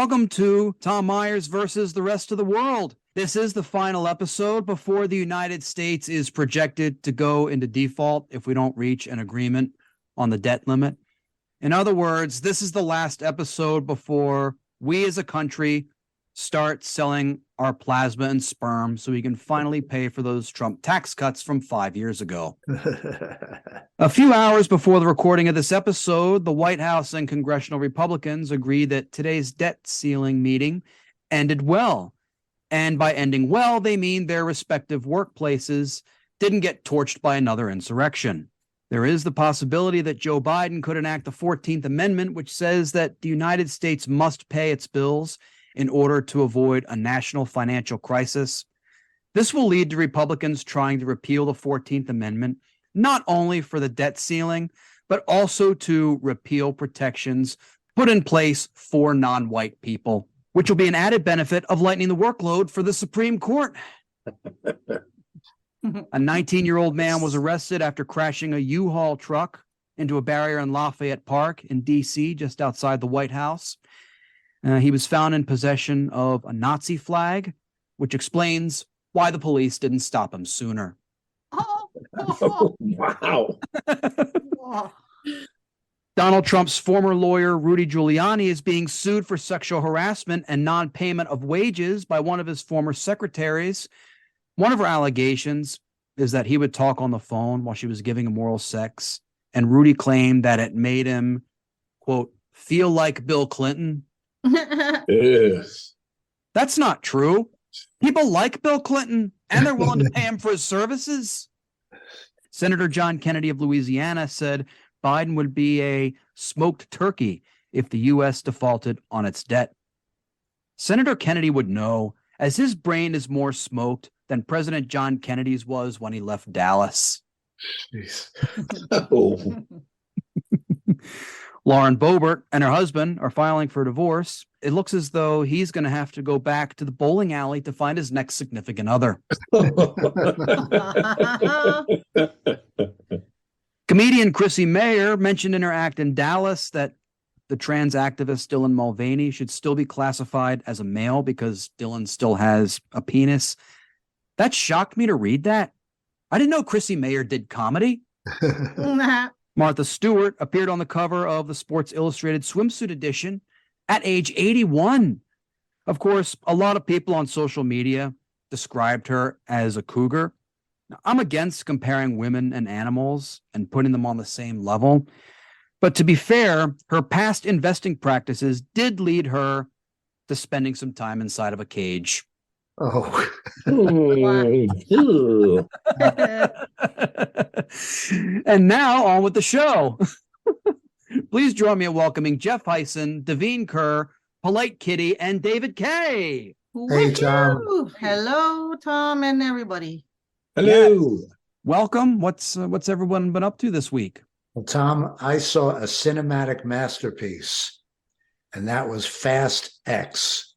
Welcome to Tom Myers versus the rest of the world. This is the final episode before the United States is projected to go into default if we don't reach an agreement on the debt limit. In other words, this is the last episode before we as a country start selling our plasma and sperm so we can finally pay for those Trump tax cuts from 5 years ago. A few hours before the recording of this episode, the White House and congressional Republicans agreed that today's debt ceiling meeting ended well. And by ending well, they mean their respective workplaces didn't get torched by another insurrection. There is the possibility that Joe Biden could enact the 14th Amendment, which says that the United States must pay its bills in order to avoid a national financial crisis. This will lead to Republicans trying to repeal the 14th Amendment, not only for the debt ceiling, but also to repeal protections put in place for non-white people, which will be an added benefit of lightening the workload for the Supreme Court. A 19-year-old man was arrested after crashing a U-Haul truck into a barrier in Lafayette Park in D.C., just outside the White House. He was found in possession of a Nazi flag, which explains why the police didn't stop him sooner. Oh, wow. Donald Trump's former lawyer, Rudy Giuliani, is being sued for sexual harassment and non-payment of wages by one of his former secretaries. One of her allegations is that he would talk on the phone while she was giving him oral sex, and Rudy claimed that it made him, quote, feel like Bill Clinton. Yes. That's not true. People like Bill Clinton, and they're willing to pay him for his services. Senator John Kennedy of Louisiana said Biden would be a smoked turkey if the U.S. defaulted on its debt. Senator Kennedy would know, as his brain is more smoked than President John Kennedy's was when he left Dallas. Jeez. Oh. Lauren Boebert and her husband are filing for divorce. It looks as though he's going to have to go back to the bowling alley to find his next significant other. Comedian Chrissy Mayer mentioned in her act in Dallas that the trans activist Dylan Mulvaney should still be classified as a male because Dylan still has a penis. That shocked me to read that. I didn't know Chrissy Mayer did comedy. Martha Stewart appeared on the cover of the Sports Illustrated swimsuit edition at age 81. Of course, a lot of people on social media described her as a cougar. Now, I'm against comparing women and animals and putting them on the same level. But to be fair, her past investing practices did lead her to spending some time inside of a cage. Oh. And now on with the show. Please join me in welcoming Jeff Hysen, Davine Kerr, Polite Kitty, and David Kaye. Hey, Tom. Hello, Tom, and everybody. Hello. Yes. Welcome. What's everyone been up to this week? Well, Tom, I saw a cinematic masterpiece, and that was Fast X.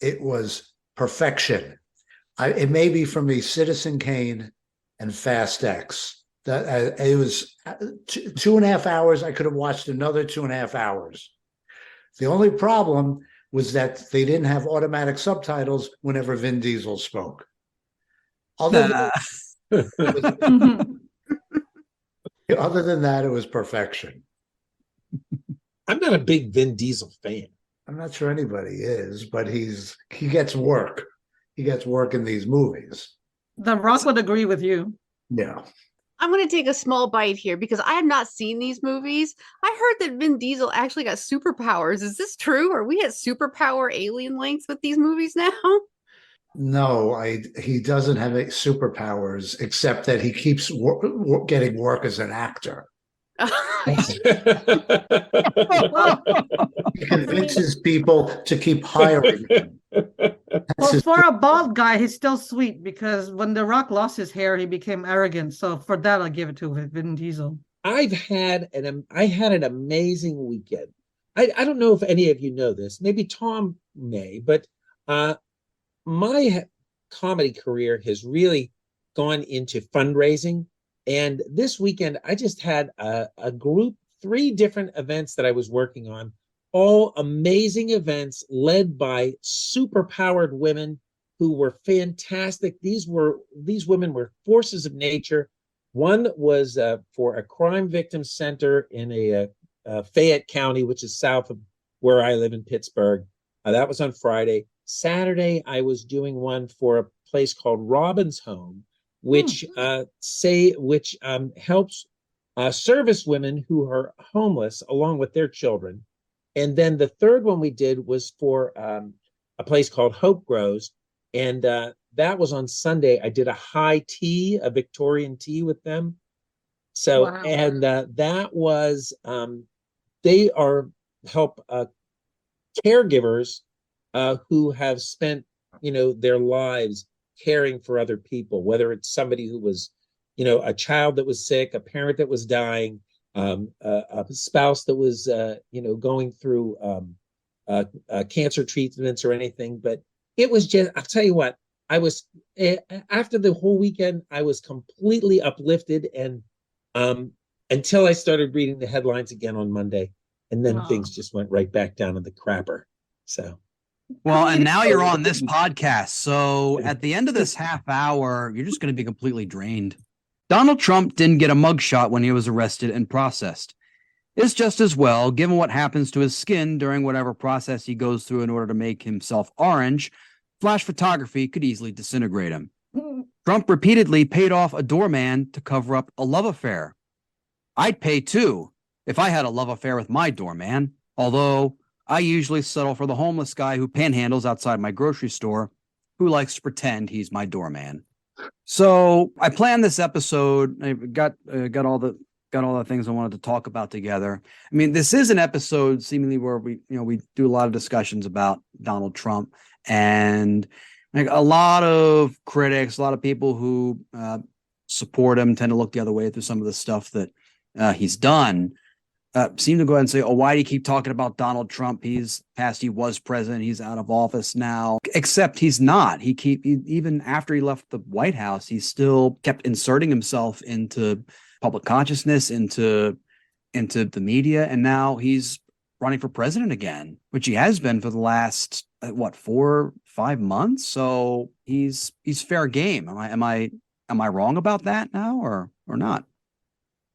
It was perfection. It may be for me, Citizen Kane and Fast X. It was 2.5 hours. I could have watched another 2.5 hours. The only problem was that they didn't have automatic subtitles whenever Vin Diesel spoke. Other than that, it was perfection. I'm not a big Vin Diesel fan. I'm not sure anybody is, but he gets work. He gets work in these movies. The Rock would agree with you. Yeah. I'm going to take a small bite here because I have not seen these movies. I heard that Vin Diesel actually got superpowers. Is this true? Are we at superpower alien lengths with these movies now? No, he doesn't have any superpowers except that he keeps getting work as an actor. He convinces people to keep hiring him. Well, for a bald guy, he's still sweet because when The Rock lost his hair, he became arrogant. So for that, I'll give it to Vin Diesel. I had an amazing weekend. I don't know if any of you know this. Maybe Tom may, but my comedy career has really gone into fundraising. And this weekend, I just had a group, 3 different events that I was working on, all amazing events led by superpowered women who were fantastic. These women were forces of nature. One was for a crime victim center in Fayette County, which is south of where I live in Pittsburgh. That was on Friday. Saturday, I was doing one for a place called Robin's Home, which helps service women who are homeless along with their children. And then the third one we did was for a place called Hope Grows, and that was on Sunday. I did a high tea, a Victorian tea with them. So, Wow. and that was, they are help caregivers who have spent, their lives caring for other people, whether it's somebody who was, a child that was sick, a parent that was dying, a spouse that was, going through cancer treatments or anything. But it was just, I'll tell you what, I was, after the whole weekend, I was completely uplifted, and until I started reading the headlines again on Monday, and then things just went right back down to the crapper. So. Well, and now you're on this podcast. So at the end of this half hour, you're just going to be completely drained. Donald Trump didn't get a mugshot when he was arrested and processed. It's just as well, given what happens to his skin during whatever process he goes through in order to make himself orange. Flash photography could easily disintegrate him. Trump repeatedly paid off a doorman to cover up a love affair. I'd pay too if I had a love affair with my doorman, although I usually settle for the homeless guy who panhandles outside my grocery store, who likes to pretend he's my doorman. So I planned this episode. I got all the things I wanted to talk about together. I mean, this is an episode seemingly where we do a lot of discussions about Donald Trump, and like a lot of critics, a lot of people who support him tend to look the other way through some of the stuff that he's done. Seem to go ahead and say, oh, why do you keep talking about Donald Trump? He was president. He's out of office now, except he's not. Even after he left the White House, he still kept inserting himself into public consciousness, into the media. And now he's running for president again, which he has been for the last, 4-5 months. So he's fair game. Am I wrong about that now or not?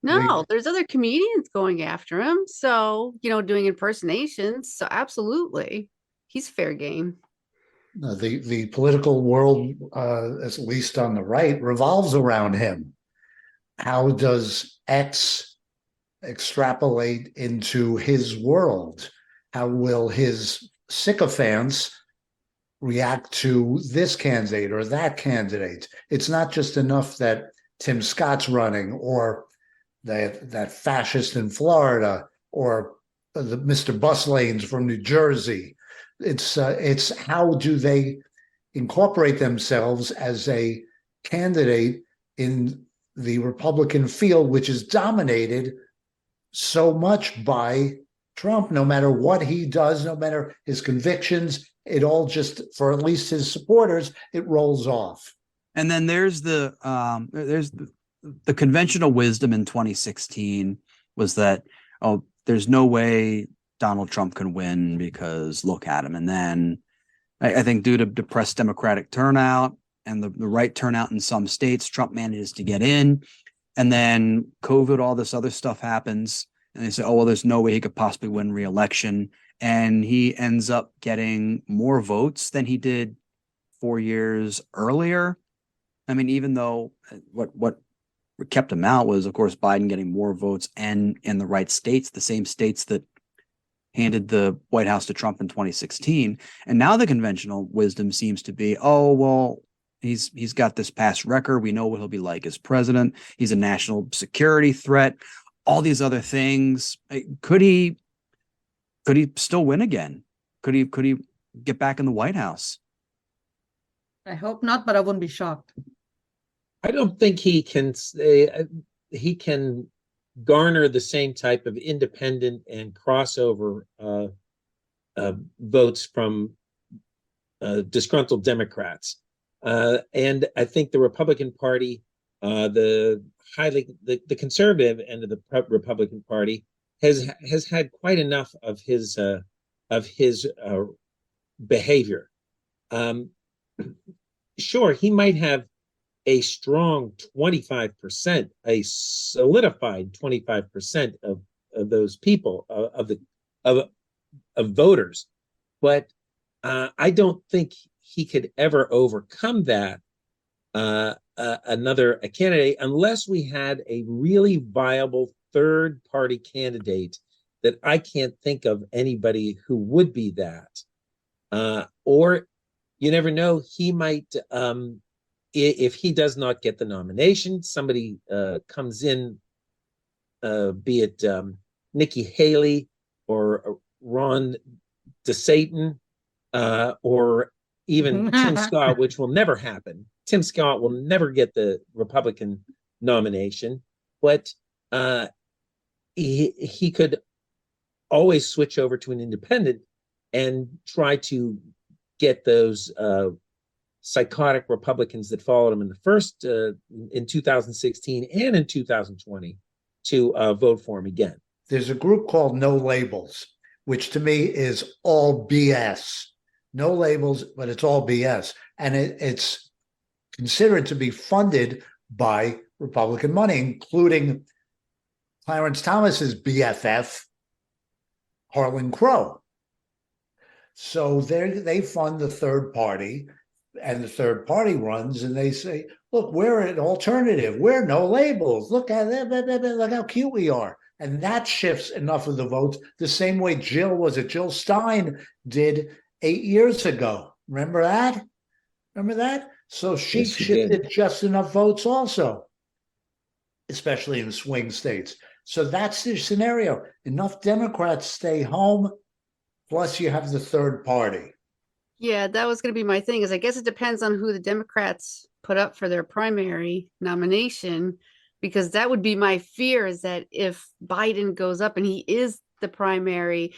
No, there's other comedians going after him. So, doing impersonations. So absolutely, he's fair game. The political world, at least on the right, revolves around him. How does X extrapolate into his world? How will his sycophants react to this candidate or that candidate? It's not just enough that Tim Scott's running, or that fascist in Florida, or the Mr. Bus Lanes from New Jersey. It's how do they incorporate themselves as a candidate in the Republican field, which is dominated so much by Trump. No matter what he does, no matter his convictions, it all just, for at least his supporters, it rolls off. And then there's the conventional wisdom in 2016 was that, there's no way Donald Trump can win because look at him. And then I think due to depressed Democratic turnout and the right turnout in some states, Trump manages to get in. And then COVID, all this other stuff happens. And they say, oh, well, there's no way he could possibly win re-election. And he ends up getting more votes than he did 4 years earlier. I mean, even though what kept him out was, of course, Biden getting more votes and in the right states, the same states that handed the White House to Trump in 2016. And now the conventional wisdom seems to be, oh, well, he's got this past record. We know what he'll be like as president. He's a national security threat. All these other things. Could he still win again? Could he get back in the White House? I hope not, but I wouldn't be shocked. I don't think he can garner the same type of independent and crossover votes from disgruntled Democrats. And I think the Republican Party, the conservative end of the Republican Party has had quite enough of his of his behavior. Sure, he might have a strong 25%, a solidified 25% of those people, of voters, but I don't think he could ever overcome that a candidate unless we had a really viable third party candidate that I can't think of anybody who would be that. Or you never know, he might, if he does not get the nomination, somebody comes in, be it Nikki Haley or Ron DeSatan, or even Tim Scott, which will never happen. Tim Scott will never get the Republican nomination, but he could always switch over to an independent and try to get those psychotic Republicans that followed him in the first in 2016 and in 2020 to vote for him again. There's a group called No Labels, which to me is all BS. No labels, but it's all BS. And it's considered to be funded by Republican money, including Clarence Thomas's BFF, Harlan Crow. So they fund the third party, and the third party runs, and they say, look, we're an alternative. We're no labels. Look how cute we are. And that shifts enough of the votes the same way Jill Stein did 8 years ago. Remember that? So she Yes, she shifted did. just enough votes also, especially in swing states. So that's the scenario. Enough Democrats stay home, plus you have the third party. Yeah, that was going to be my thing. Is I guess it depends on who the Democrats put up for their primary nomination, because that would be my fear, is that if Biden goes up and he is the primary,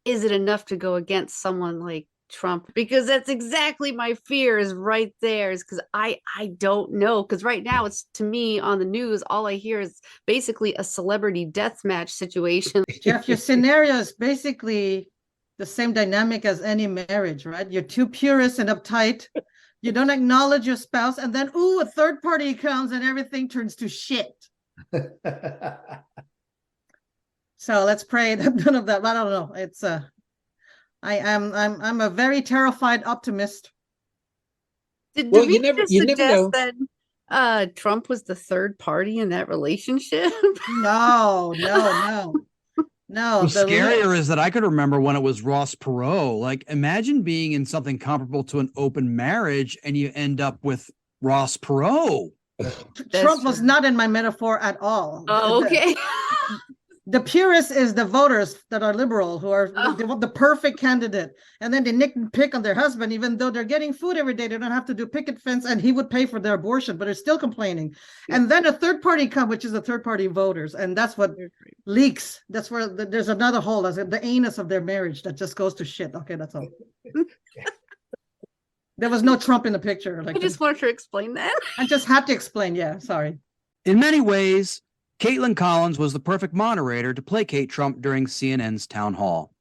is it enough to go against someone like Trump? Because that's exactly my fear, is right there, is because I don't know. Because right now, it's, to me, on the news, all I hear is basically a celebrity death match situation. Jeff, your scenario is basically the same dynamic as any marriage, right? You're too purist and uptight. You don't acknowledge your spouse, and then, ooh, a third party comes and everything turns to shit. So let's pray that none of that. I don't know. It's I'm a very terrified optimist. Did Well, Davine just you never know. suggest that Trump was the third party in that relationship? No. What's scarier is that I could remember when it was Ross Perot. Like, imagine being in something comparable to an open marriage and you end up with Ross Perot. Trump was not in my metaphor at all. Oh, okay. The purist is the voters that are liberal, who are they want the perfect candidate, and then they nick and pick on their husband, even though they're getting food every day. They don't have to do picket fence, and he would pay for their abortion, but they're still complaining. And then a third party comes, which is the third party voters, and that's what leaks. That's where there's another hole. That's the anus of their marriage that just goes to shit. Okay, that's all. There was no Trump in the picture. I just wanted to explain that. I just had to explain. Yeah, sorry. In many ways, Caitlin Collins was the perfect moderator to placate Trump during CNN's town hall.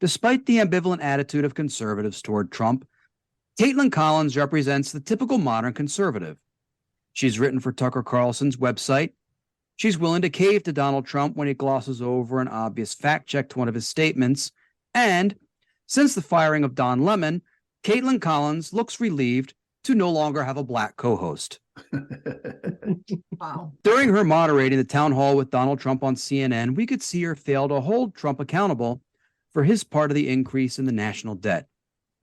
Despite the ambivalent attitude of conservatives toward Trump, Caitlin Collins represents the typical modern conservative. She's written for Tucker Carlson's website. She's willing to cave to Donald Trump when he glosses over an obvious fact check to one of his statements. And since the firing of Don Lemon, Caitlin Collins looks relieved to no longer have a black co-host. Wow. During her moderating the town hall with Donald Trump on CNN, we could see her fail to hold Trump accountable for his part of the increase in the national debt.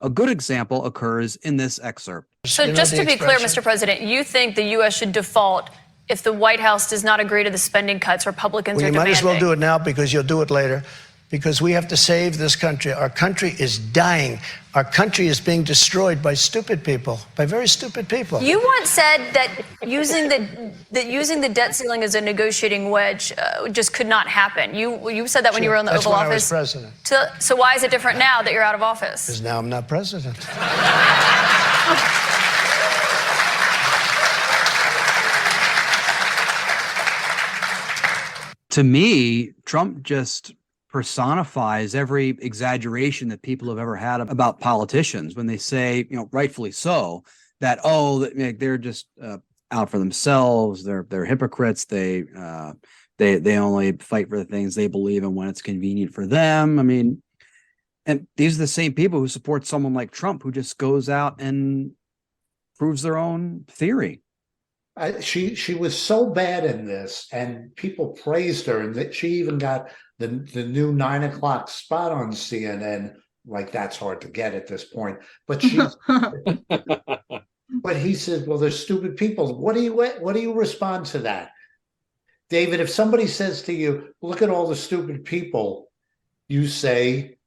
A good example occurs in this excerpt. So just to be clear, Mr. President, you think the U.S. should default if the White House does not agree to the spending cuts Republicans are demanding? You might as well do it now, because you'll do it later. Because we have to save this country. Our country is dying. Our country is being destroyed by stupid people, by very stupid people. You once said that using the debt ceiling as a negotiating wedge just could not happen. You said that when you were in the Oval Office. That's when I was president. So why is it different now that you're out of office? Because now I'm not president. To me, Trump just personifies every exaggeration that people have ever had about politicians when they say, rightfully so, that, they're just out for themselves. They're hypocrites. They only fight for the things they believe in when it's convenient for them. I mean, and these are the same people who support someone like Trump, who just goes out and proves their own theory. She was so bad in this, and people praised her, and that she even got the new 9 o'clock spot on CNN. Like, that's hard to get at this point, but she's. But he says, "Well, they're stupid people." What do you respond to that, David? If somebody says to you, "Look at all the stupid people," you say,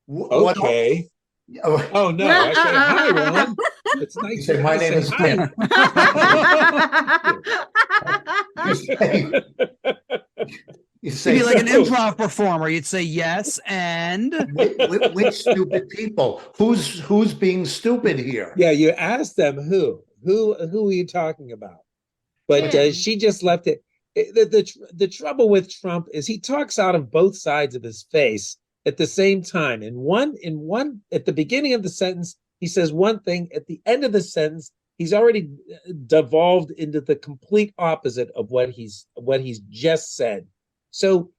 "Okay." Oh no! I say, "Hi, Ron. It's nice." You say, "My name is Tim." You say, you'd be like an improv performer. You'd say yes, and which stupid people? Who's being stupid here? Yeah, you ask them who are you talking about? But she just left it. The trouble with Trump is he talks out of both sides of his face at the same time. In one at the beginning of the sentence, he says one thing. At the end of the sentence, he's already devolved into the complete opposite of what he's just said. So,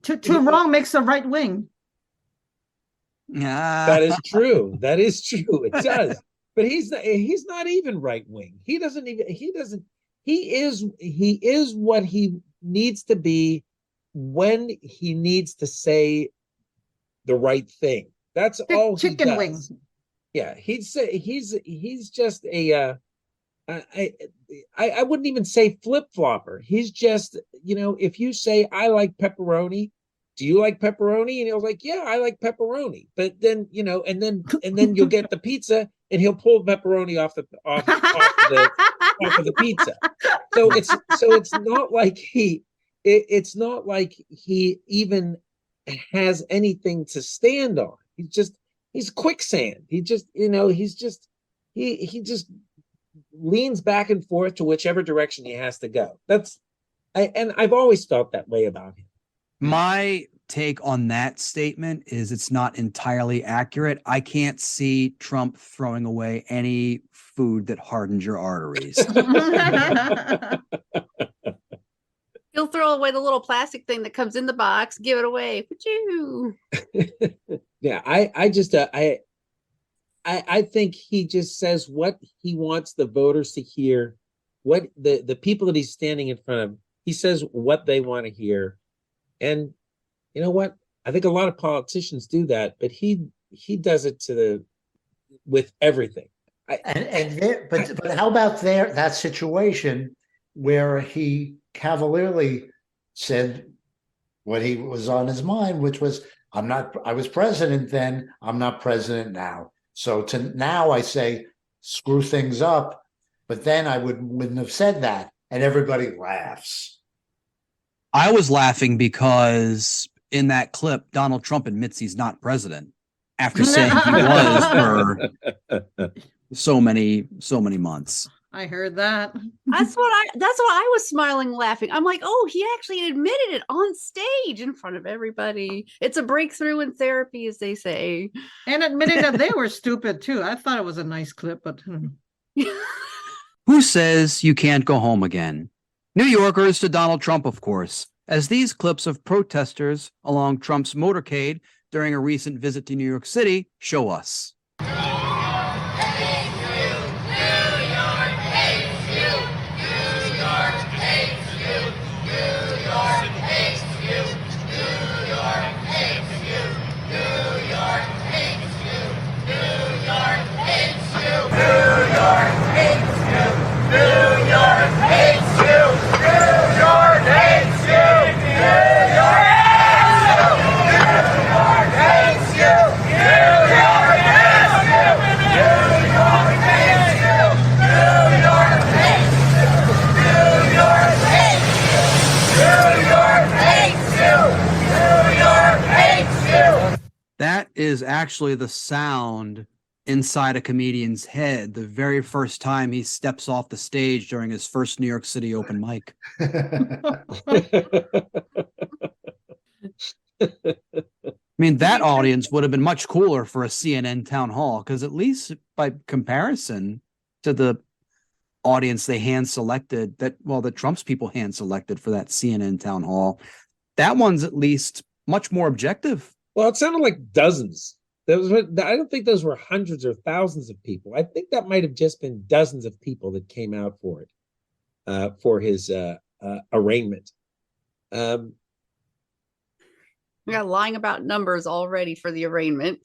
too wrong makes a right wing. That is true. That is true. It does. But he's not even right wing. He is what he needs to be when he needs to say the right thing. That's all he does. Chicken wings. Yeah, he'd say he's just a I wouldn't even say flip-flopper. He's just, if you say, "I like pepperoni," do you like pepperoni? And he'll like, "Yeah, I like pepperoni." But then, and then you'll get the pizza and he'll pull pepperoni off of the pizza. So it's not like it's not like he even has anything to stand on. He's quicksand. He just leans back and forth to whichever direction he has to go. And I've always felt that way about him. My take on that statement is it's not entirely accurate. I can't see Trump throwing away any food that hardens your arteries. He'll throw away the little plastic thing that comes in the box, give it away. Pachoo. Yeah, I think he just says what he wants the voters to hear, what the people that he's standing in front of, he says what they want to hear. And you know what? I think a lot of politicians do that, but he does it with everything. But how about that situation where he cavalierly said what he was on his mind, which was, I was president then, I'm not president now. So now I say, screw things up, but then I wouldn't have said that, and everybody laughs. I was laughing because in that clip, Donald Trump admits he's not president after saying he was for so many months. I heard that. That's what I was smiling, laughing. I'm like, oh, he actually admitted it on stage in front of everybody. It's a breakthrough in therapy, as they say. And admitted that they were stupid too. I thought it was a nice clip, but who says you can't go home again? New Yorkers to Donald Trump, of course, as these clips of protesters along Trump's motorcade during a recent visit to New York City show us. That is actually the sound inside a comedian's head the very first time he steps off the stage during his first New York City open mic. I mean, that audience would have been much cooler for a CNN town hall, because at least by comparison to the audience they hand selected, that Trump's people hand selected for that CNN town hall, that one's at least much more objective. Well, it sounded like dozens. I don't think those were hundreds or thousands of people. I think that might have just been dozens of people that came out for it, for his arraignment. We got lying about numbers already for the arraignment.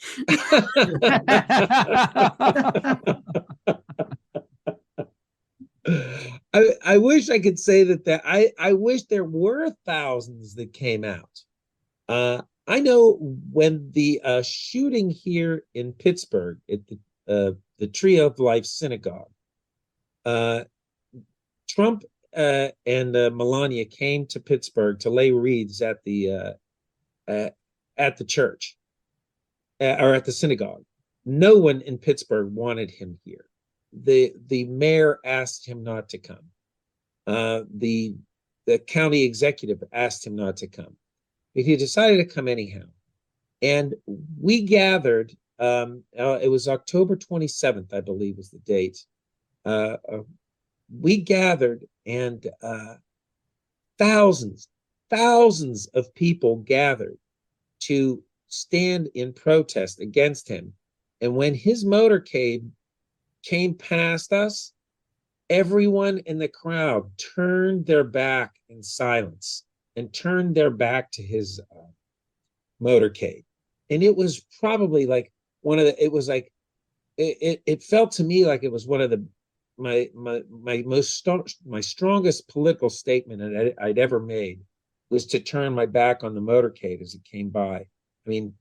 I wish I could say that I wish there were thousands that came out. I know when the shooting here in Pittsburgh at the Tree of Life Synagogue, Trump and Melania came to Pittsburgh to lay wreaths at the church or at the synagogue. No one in Pittsburgh wanted him here. The mayor asked him not to come. The county executive asked him not to come. But he decided to come anyhow. And we gathered, it was October 27th, I believe was the date. We gathered, and thousands of people gathered to stand in protest against him. And when his motorcade came past us, everyone in the crowd turned their back in silence and turned their back to his motorcade. And it was probably like it felt to me like it was one of my strongest political statement I'd ever made, was to turn my back on the motorcade as it came by. I mean,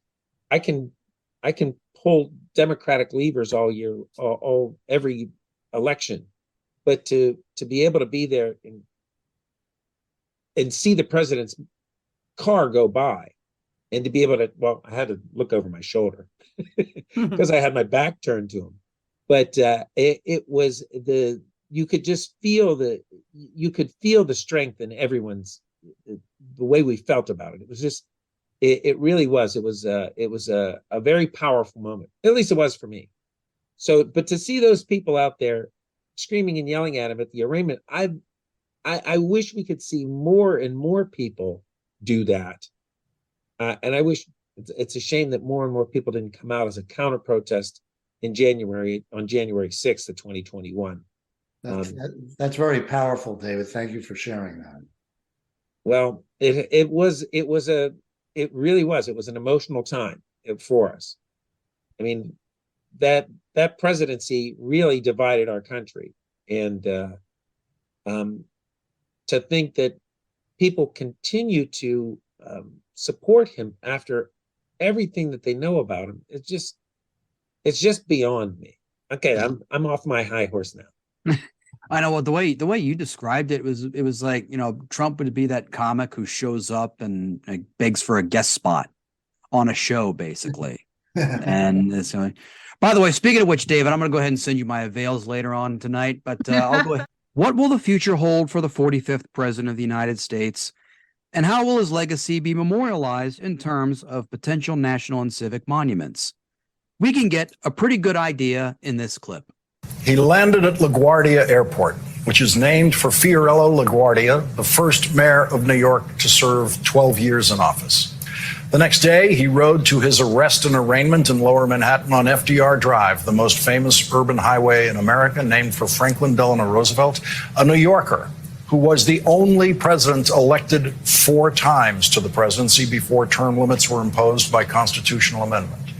I can pull Democratic levers all year, every election, but to be able to be there and see the president's car go by, and to be able to, well, I had to look over my shoulder because I had my back turned to him. But it was you could just feel the strength in everyone's, the way we felt about it. It was just, it really was. It was a very powerful moment. At least it was for me. So, but to see those people out there screaming and yelling at him at the arraignment, I wish we could see more and more people do that. And I wish, it's a shame that more and more people didn't come out as a counter protest on January 6th of 2021. That's very powerful, David. Thank you for sharing that. Well, it really was. It was an emotional time for us. I mean, that presidency really divided our country, and to think that people continue to support him after everything that they know about him, it's just beyond me. Okay, I'm off my high horse now. I know, what the way you described it was like, Trump would be that comic who shows up and begs for a guest spot on a show, basically. And it's by the way, speaking of which, David, I'm going to go ahead and send you my avails later on tonight, but I'll go ahead. What will the future hold for the 45th president of the United States, and how will his legacy be memorialized in terms of potential national and civic monuments? We can get a pretty good idea in this clip. He landed at LaGuardia Airport, which is named for Fiorello LaGuardia, the first mayor of New York to serve 12 years in office. The next day, he rode to his arrest and arraignment in Lower Manhattan on FDR Drive, the most famous urban highway in America, named for Franklin Delano Roosevelt, a New Yorker who was the only president elected 4 times to the presidency before term limits were imposed by constitutional amendment.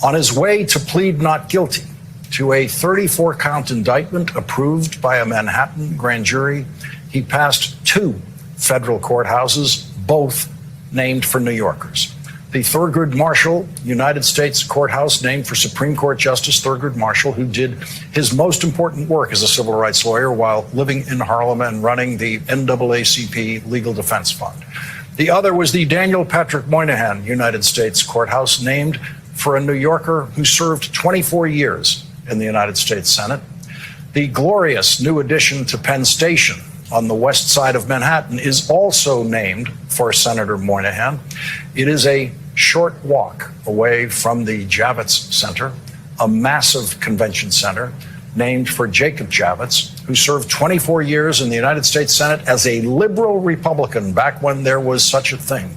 On his way to plead not guilty to a 34-count indictment approved by a Manhattan grand jury, he passed 2 federal courthouses, both named for New Yorkers. The Thurgood Marshall United States Courthouse, named for Supreme Court Justice Thurgood Marshall, who did his most important work as a civil rights lawyer while living in Harlem and running the NAACP Legal Defense Fund. The other was the Daniel Patrick Moynihan United States Courthouse, named for a New Yorker who served 24 years in the United States Senate. The glorious new addition to Penn Station on the west side of Manhattan is also named for Senator Moynihan. It is a short walk away from the Javits Center, a massive convention center named for Jacob Javits, who served 24 years in the United States Senate as a liberal Republican back when there was such a thing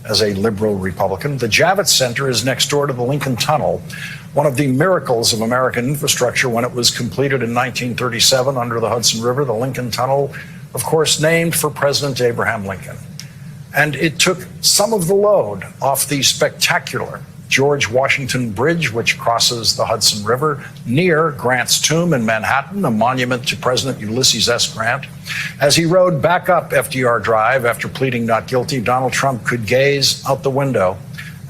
as a liberal Republican. The Javits Center is next door to the Lincoln Tunnel, one of the miracles of American infrastructure when it was completed in 1937 under the Hudson River. The Lincoln Tunnel, of course, named for President Abraham Lincoln. And it took some of the load off the spectacular George Washington Bridge, which crosses the Hudson River near Grant's tomb in Manhattan, a monument to President Ulysses S. Grant. As he rode back up FDR Drive after pleading not guilty, Donald Trump could gaze out the window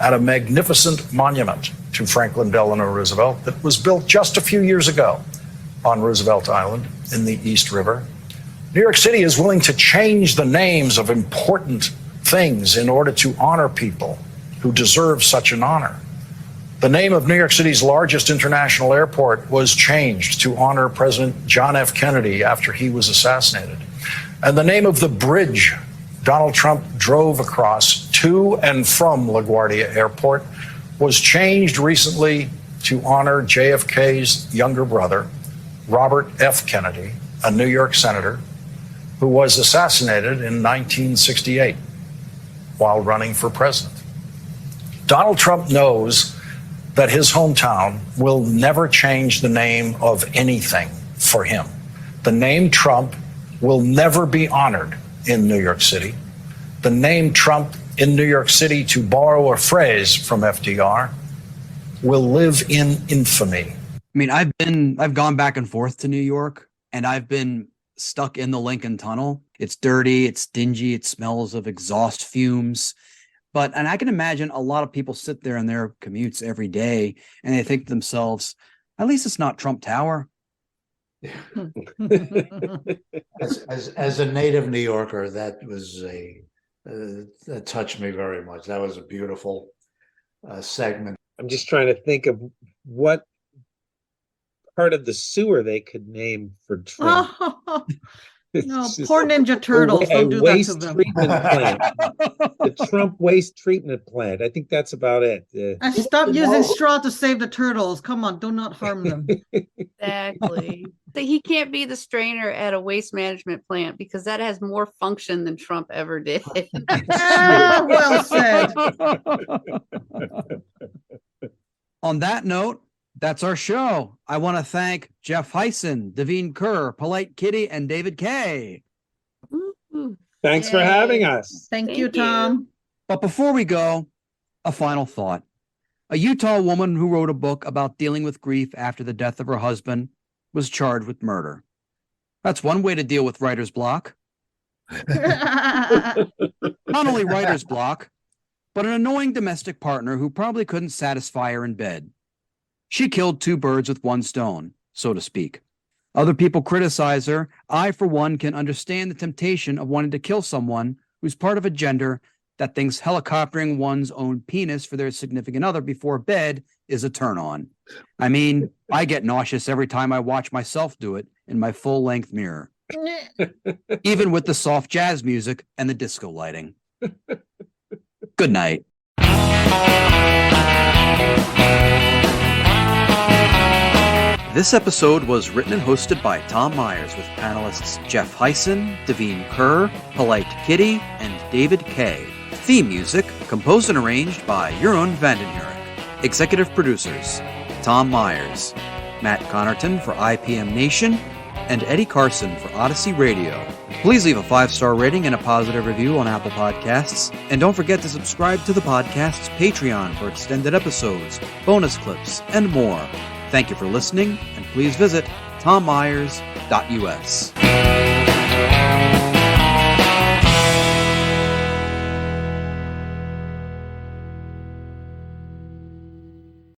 at a magnificent monument to Franklin Delano Roosevelt that was built just a few years ago on Roosevelt Island in the East River. New York City is willing to change the names of important things in order to honor people who deserve such an honor. The name of New York City's largest international airport was changed to honor President John F. Kennedy after he was assassinated. And the name of the bridge Donald Trump drove across to and from LaGuardia Airport was changed recently to honor JFK's younger brother, Robert F. Kennedy, a New York senator who was assassinated in 1968 while running for president. Donald Trump knows that his hometown will never change the name of anything for him. The name Trump will never be honored in New York City. The name Trump in New York City, to borrow a phrase from FDR, will live in infamy. I mean, I've gone back and forth to New York, and I've been stuck in the Lincoln Tunnel. It's dirty, it's dingy, it smells of exhaust fumes. And I can imagine a lot of people sit there in their commutes every day and they think to themselves, at least it's not Trump Tower. As a native New Yorker, that was that touched me very much. That was a beautiful segment. I'm just trying to think of what part of the sewer they could name for Trump. No, poor Ninja Turtles. Don't do that to them. Treatment plant. The Trump waste treatment plant. I think that's about it. And stop using straw to save the turtles. Come on, do not harm them. Exactly. He can't be the strainer at a waste management plant because that has more function than Trump ever did. Well said. On that note, that's our show. I want to thank Jeff Hysen, Davine Kerr, Polite Kitty, and David Kaye. Thanks for having us. Thank you, Tom. But before we go, a final thought. A Utah woman who wrote a book about dealing with grief after the death of her husband was charged with murder. That's one way to deal with writer's block. Not only writer's block, but an annoying domestic partner who probably couldn't satisfy her in bed. She killed two birds with one stone, so to speak. Other people criticize her. I, for one, can understand the temptation of wanting to kill someone who's part of a gender that thinks helicoptering one's own penis for their significant other before bed is a turn-on. I mean, I get nauseous every time I watch myself do it in my full-length mirror, even with the soft jazz music and the disco lighting. Good night. This episode was written and hosted by Tom Myers with panelists Jeff Hysen, Davine Kerr, Polite Kitty, and David Kaye. Theme music composed and arranged by Jeroen van den Hurck. Executive producers Tom Myers, Matt Connarton for ipmNation, and Eddie Carson for Odyssey Radio. Please leave a 5-star rating and a positive review on Apple Podcasts. And don't forget to subscribe to the podcast's Patreon for extended episodes, bonus clips, and more. Thank you for listening, and please visit tommyers.us.